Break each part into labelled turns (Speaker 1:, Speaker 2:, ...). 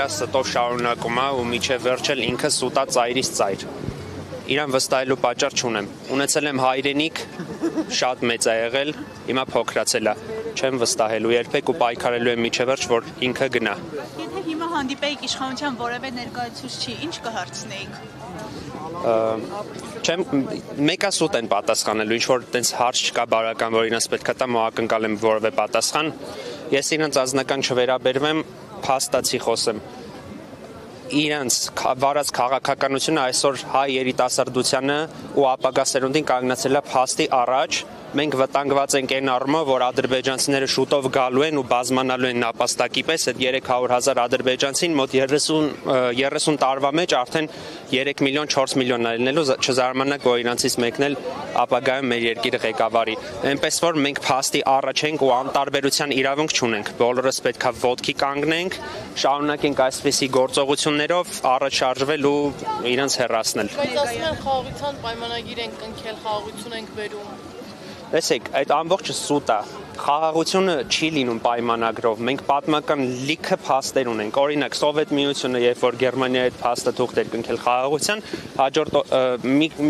Speaker 1: էլա ստով շարունակում է ու միջև վերջել ինքը սուտա ծայրից ծայր։ Իրան վստահելու պատճառ չունեմ։ Ունեցել եմ հայրենիք, շատ մեծ է եղել, հիմա փոքրացել է։ Չեմ վստահելու երբեք ու պայքարելու եմ միջև վերջ, որ ինքը գնա։
Speaker 2: Եթե հիմա հանդիպեիք իշխանության որևէ ներկայացուցչի, ինչ կհարցնեիք։
Speaker 1: Չեմ մեկասուտ են պատասխանելու, ինչ որ տենց հարց չկա բարական, որ իրենց պետք է տամ ու ակնկալեմ որևէ պատասխան։ Ես իրենց ազնական չվերաբերվեմ, փաստացի խոսեմ։ Իրենց վարած քաղաքականությունը այսօր հայ երիտասարդությանը ու ապագա սերունդին կանգնացել է փաստի առաջ։ Մենք վտանգված ենք այն առումով, որ ադրբեջանցիները շուտով գալու են ու բազմանալու են նապաստակի պես, այդ 300,000 ադրբեջանցին մոտ 30 տարվա մեջ արդեն 3 միլիոն 4 միլիոն ելնելու, չզարմանաք, որ իրանցից մեկն էլ ապագայում մեր երկիրը ղեկավարի։ Այնպես որ մենք փաստի առաջ ենք ու անտարբերության իրավունք չունենք։ Բոլորս պետքա ոտքի կանգնենք, շարունակենք այսպիսի գործողություններով առաջ շարժվել ու իրենց հեռացնել։
Speaker 3: Բայց ասում են խաղաղության պայմանագիր ենք կնքել, խաղաղություն ենք բերում։
Speaker 1: Տեսեք, այդ ամբողջը սուտ է։ Խաղաղությունը չի լինում պայմանագրով։ Մենք պատմական լիքը փաստեր ունենք։ Օրինակ, Սովետ Միությունը, երբ որ Գերմանիայի հետ փաստաթուղթ էր կնքել խաղաղության, հաջորդ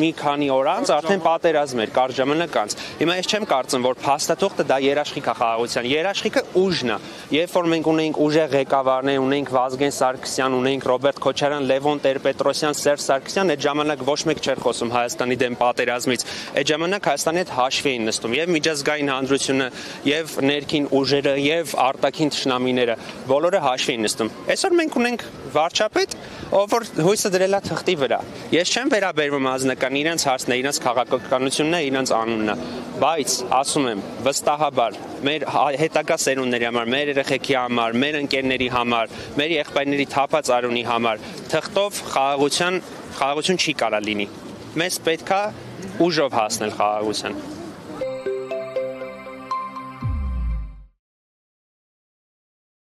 Speaker 1: մի քանի օր անց արդեն պատերազմ էր, կարճ ժամանակ անց։ Հիմա ես չեմ կարծում, որ փաստաթուղթը դա երաշխիք է խաղաղության։ Երաշխիքը ուժն է։ Երբ որ մենք ունենք ուժեղ ղեկավարներ, ունենք Վազգեն Սարգսյան, ունենք Ռոբերտ Քոչարյան, Լևոն Տեր-Պետրոսյան, Սերժ Սարգսյան, այդ ժամանակ ոչ մեկ չէր խոսում Հայաստանի դեմ պատերազմից։ Այդ ժամանակ Հայաստանի հետ հաշվի էին նստում եւ միջազգային հանրությունը, եւ ներքին ուժերը, եւ արտաքին թշնամիները, բոլորը հաշվի են նստում։ Այսօր մենք ունենք վարչապետ, ով որ հույսը դրել է թղթի վրա։ Ես չեմ վերաբերվում ազնական, իրենց հարցն է, իրենց քաղաքականությունն է, իրենց անունն է, բայց ասում եմ, վստահաբար մեր հետագա սերունդների համար, մեր երեխեքի համար, մեր ընկերների համար, մեր եղբայրների թափած արունի համար թղթով խաղաղություն չի կարա լինի։ Մեզ պետքա ուժով հասնել խաղաղության։